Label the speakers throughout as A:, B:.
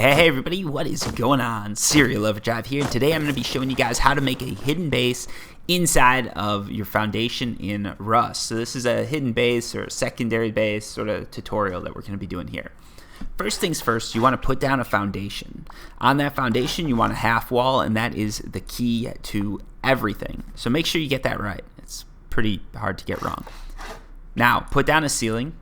A: Hey everybody, what is going on? Serial Overdrive here. Today I'm going to be showing you guys how to make a hidden base inside of your foundation in Rust. So this is a hidden base or a secondary base sort of tutorial that we're going to be doing here. First things first, you want to put down a foundation. On that foundation you want a half wall, and that is the key to everything. So make sure you get that right. It's pretty hard to get wrong. Now put down a ceiling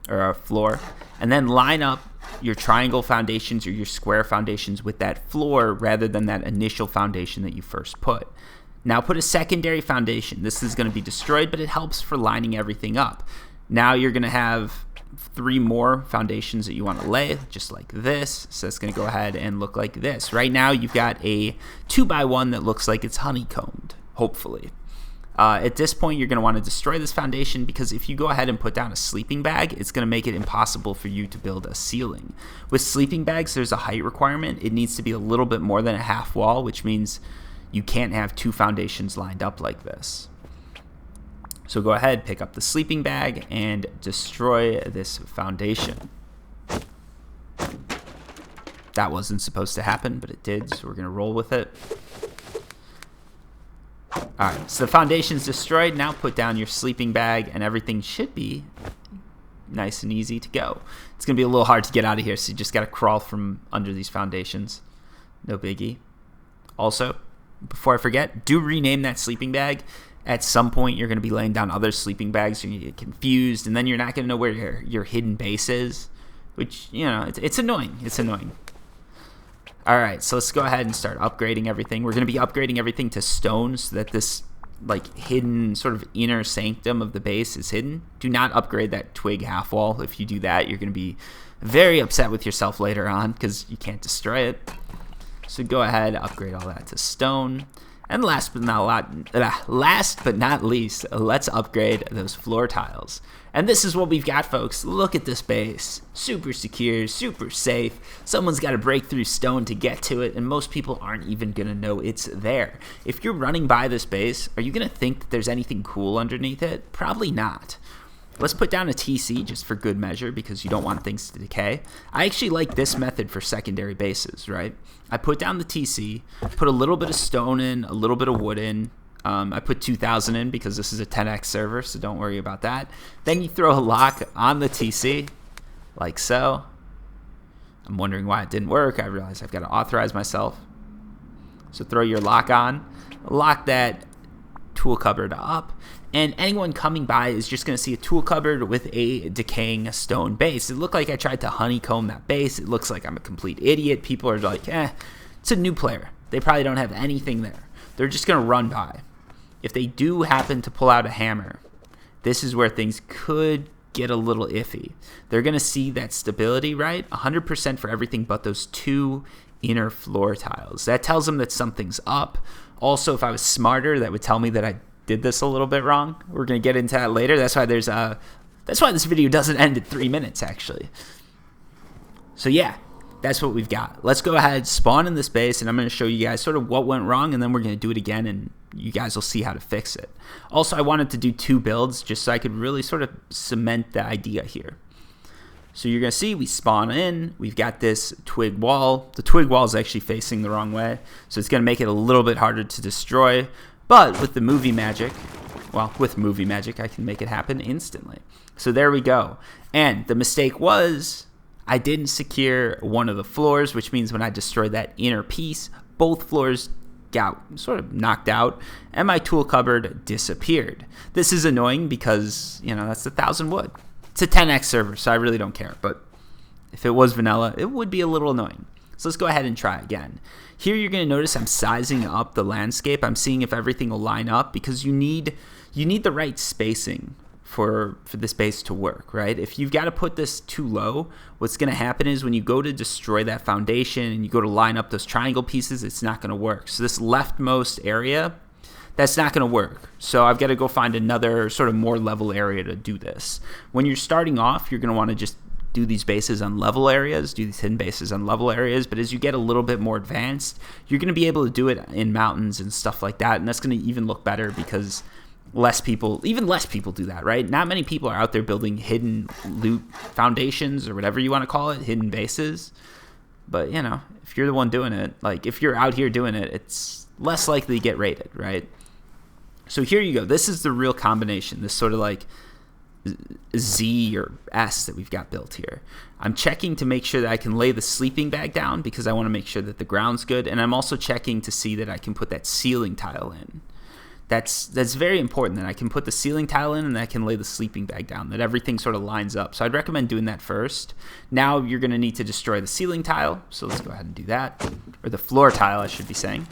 A: or a floor, and then line up your triangle foundations or your square foundations with that floor rather than that initial foundation that you first put. Now put a secondary foundation. This is going to be destroyed, but it helps for lining everything up. Now you're going to have 3 more foundations that you want to lay, just like this. So it's going to go ahead and look like this. Right now you've got a 2x1 that looks like it's honeycombed, hopefully. At this point, you're going to want to destroy this foundation, because if you go ahead and put down a sleeping bag, it's going to make it impossible for you to build a ceiling. With sleeping bags, there's a height requirement. It needs to be a little bit more than a half wall, which means you can't have 2 foundations lined up like this. So go ahead, pick up the sleeping bag, and destroy this foundation. That wasn't supposed to happen, but it did, so we're going to roll with it. Alright, so the foundation's destroyed. Now put down your sleeping bag, and everything should be nice and easy to go. It's going to be a little hard to get out of here, so you just got to crawl from under these foundations. No biggie. Also, before I forget, do rename that sleeping bag. At some point, you're going to be laying down other sleeping bags, so you get confused, and then you're not going to know where your hidden base is, which, you know, it's annoying. It's annoying. Alright, so let's go ahead and start upgrading everything. We're going to be upgrading everything to stone so that this hidden sort of inner sanctum of the base is hidden. Do not upgrade that twig half wall. If you do that, you're going to be very upset with yourself later on because you can't destroy it. So go ahead, upgrade all that to stone. And last but not least, let's upgrade those floor tiles. And this is what we've got, folks. Look at this base. Super secure, super safe. Someone's got to break through stone to get to it, and most people aren't even going to know it's there. If you're running by this base, are you going to think that there's anything cool underneath it? Probably not. Let's put down a TC just for good measure, because you don't want things to decay. I actually like this method for secondary bases, right? I put down the TC, put a little bit of stone in, a little bit of wood in. I put 2,000 in because this is a 10x server, so don't worry about that. Then you throw a lock on the TC, like so. I'm wondering why it didn't work. I realize I've got to authorize myself. So throw your lock on, lock that tool cupboard up, and anyone coming by is just going to see a tool cupboard with a decaying stone base. It looked like I tried to honeycomb that base. It looks like I'm a complete idiot. People are like, it's a new player. They probably don't have anything there. They're just going to run by. If they do happen to pull out a hammer, this is where things could get a little iffy. They're going to see that stability, right? 100% for everything but those 2 inner floor tiles. That tells them that something's up. Also, if I was smarter, that would tell me that I did this a little bit wrong. We're going to get into that later. That's why this video doesn't end at 3 minutes, actually. So yeah, that's what we've got. Let's go ahead, spawn in this base, and I'm going to show you guys sort of what went wrong, and then we're going to do it again, and you guys will see how to fix it. Also, I wanted to do 2 builds just so I could really sort of cement the idea here. So you're going to see we spawn in. We've got this twig wall. The twig wall is actually facing the wrong way, so it's going to make it a little bit harder to destroy. But with the movie magic, I can make it happen instantly. So there we go. And the mistake was I didn't secure one of the floors, which means when I destroyed that inner piece, both floors got sort of knocked out, and my tool cupboard disappeared. This is annoying because, you know, that's 1,000 wood. It's a 10x server, so I really don't care. But if it was vanilla, it would be a little annoying. So let's go ahead and try again. Here you're going to notice I'm sizing up the landscape. I'm seeing if everything will line up, because you need the right spacing for this base to work, right? If you've got to put this too low, what's going to happen is when you go to destroy that foundation and you go to line up those triangle pieces, it's not going to work. So this leftmost area, that's not going to work. So I've got to go find another sort of more level area to do this. When you're starting off, you're going to want to just do these bases on level areas, do these hidden bases on level areas, but as you get a little bit more advanced, you're going to be able to do it in mountains and stuff like that, and that's going to even look better because less people do that, right? Not many people are out there building hidden loot foundations or whatever you want to call it, hidden bases. But, you know, if you're the one doing it, like if you're out here doing it, it's less likely to get raided, right? So here you go. This is the real combination, this sort of like Z or S that we've got built here. I'm checking to make sure that I can lay the sleeping bag down because I want to make sure that the ground's good. And I'm also checking to see that I can put that ceiling tile in. That's very important, that I can put the ceiling tile in and that I can lay the sleeping bag down, that everything sort of lines up. So I'd recommend doing that first. Now you're going to need to destroy the ceiling tile. So let's go ahead and do that. Or the floor tile, I should be saying.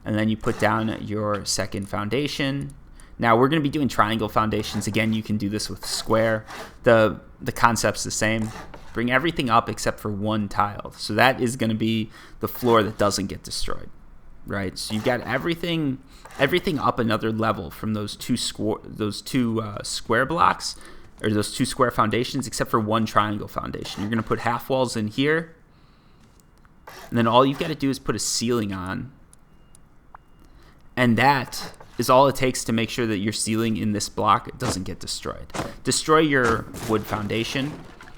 A: And then you put down your second foundation. Now we're going to be doing triangle foundations. Again, you can do this with square. The concept's the same. Bring everything up except for one tile. So that is going to be the floor that doesn't get destroyed, right? So you've got everything up another level from those two square blocks, or those two square foundations, except for one triangle foundation. You're going to put half walls in here, and then all you've got to do is put a ceiling on, and that is all it takes to make sure that your ceiling in this block doesn't get destroyed. Destroy your wood foundation,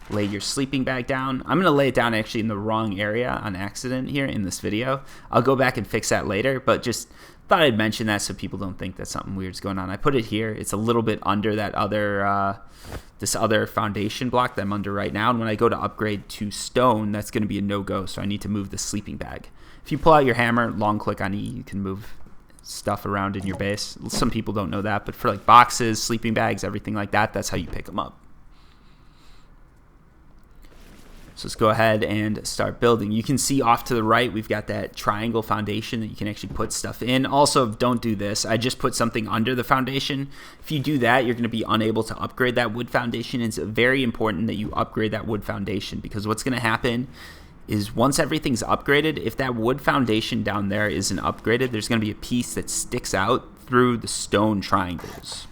A: lay your sleeping bag down. I'm going to lay it down actually in the wrong area on accident here in this video. I'll go back and fix that later, but just thought I'd mention that so people don't think that something weird's going on. I put it here. It's a little bit under that other this other foundation block that I'm under right now, and when I go to upgrade to stone, that's going to be a no-go, so I need to move the sleeping bag. If you pull out your hammer, long click on E, you can move stuff around in your base. Some people don't know that, but for like boxes, sleeping bags, everything like that, that's how you pick them up. So let's go ahead and start building. You can see off to the right, we've got that triangle foundation that you can actually put stuff in. Also, don't do this. I just put something under the foundation. If you do that, you're going to be unable to upgrade that wood foundation. It's very important that you upgrade that wood foundation, because what's going to happen is once everything's upgraded, if that wood foundation down there isn't upgraded, there's going to be a piece that sticks out through the stone triangles.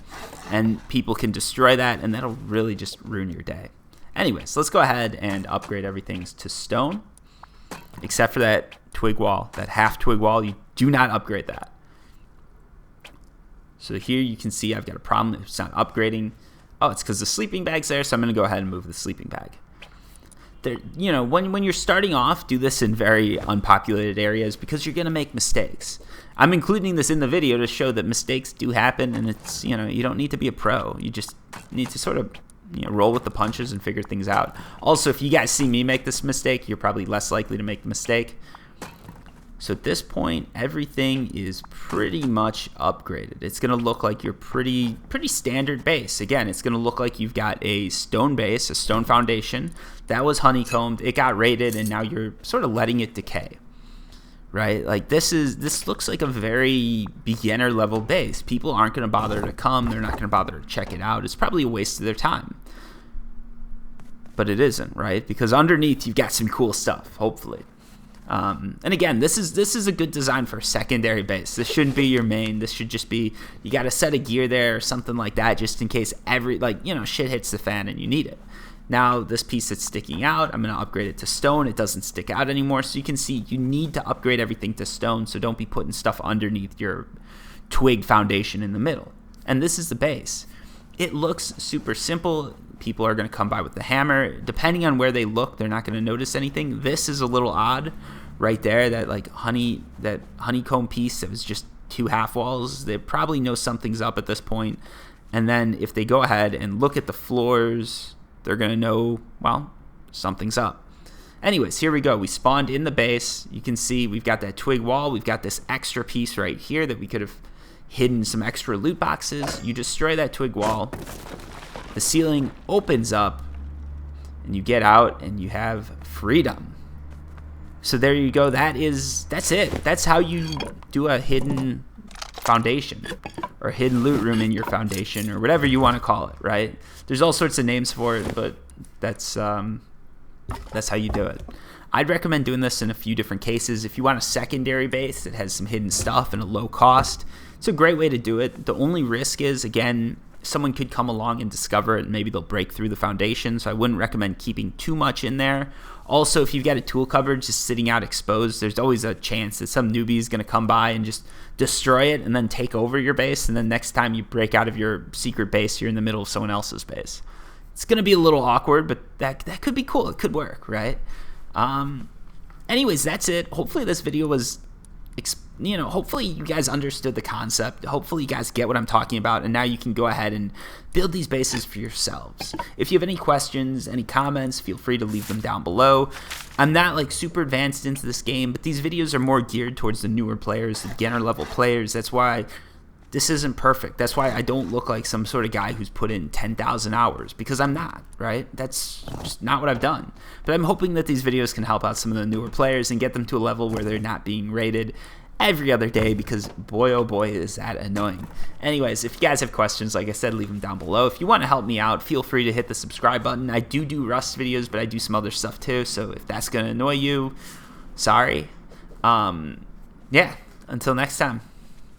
A: And people can destroy that, and that'll really just ruin your day. Anyways, let's go ahead and upgrade everything to stone, except for that twig wall, that half twig wall. You do not upgrade that. So here you can see I've got a problem. It's not upgrading. Oh, it's because the sleeping bag's there, so I'm going to go ahead and move the sleeping bag. There, you know, when you're starting off, do this in very unpopulated areas because you're going to make mistakes. I'm including this in the video to show that mistakes do happen, and it's, you know, you don't need to be a pro. You just need to sort of, you know, roll with the punches and figure things out. Also, if you guys see me make this mistake, you're probably less likely to make the mistake. So at this point, everything is pretty much upgraded. It's going to look like your pretty standard base. Again, it's going to look like you've got a stone base, a stone foundation. That was honeycombed. It got raided, and now you're sort of letting it decay. Right? Like this looks like a very beginner level base. People aren't going to bother to come. They're not going to bother to check it out. It's probably a waste of their time. But it isn't, right? Because underneath you've got some cool stuff, hopefully. And again, this is a good design for a secondary base. This shouldn't be your main. This should just be, you got a set of gear there or something like that, just in case shit hits the fan and you need it. Now this piece that's sticking out, I'm going to upgrade it to stone. It doesn't stick out anymore. So you can see you need to upgrade everything to stone. So don't be putting stuff underneath your twig foundation in the middle. And this is the base. It looks super simple. People are going to come by with the hammer. Depending on where they look, they're not going to notice anything. This is a little odd right there, that honeycomb piece that was just two half walls. They probably know something's up at this point. And then if they go ahead and look at the floors, they're going to know, well, something's up. Anyways, here we go. We spawned in the base. You can see we've got that twig wall. We've got this extra piece right here that we could have hidden some extra loot boxes. You destroy that twig wall. The ceiling opens up, and you get out, and you have freedom. So there you go. That's it. That's how you do a hidden foundation, or hidden loot room in your foundation, or whatever you want to call it, right? There's all sorts of names for it, but that's how you do it. I'd recommend doing this in a few different cases. If you want a secondary base that has some hidden stuff and a low cost, it's a great way to do it. The only risk is, again, someone could come along and discover it, and maybe they'll break through the foundation, so I wouldn't recommend keeping too much in there. Also, if you've got a tool cupboard just sitting out exposed, there's always a chance that some newbie is going to come by and just destroy it and then take over your base, and then next time you break out of your secret base, you're in the middle of someone else's base. It's going to be a little awkward, but that could be cool. It could work, right? anyways, that's it. Hopefully this video was, hopefully you guys understood the concept. Hopefully you guys get what I'm talking about, and now you can go ahead and build these bases for yourselves. If you have any questions, any comments, feel free to leave them down below. I'm not like super advanced into this game, but these videos are more geared towards the newer players, the beginner level players. That's why this isn't perfect. That's why I don't look like some sort of guy who's put in 10,000 hours, because I'm not, right? That's just not what I've done. But I'm hoping that these videos can help out some of the newer players and get them to a level where they're not being rated every other day, because boy, oh boy, is that annoying. Anyways, if you guys have questions, like I said, leave them down below. If you want to help me out, feel free to hit the subscribe button. I do Rust videos, but I do some other stuff too, so if that's going to annoy you, sorry. Yeah, until next time,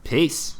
A: peace.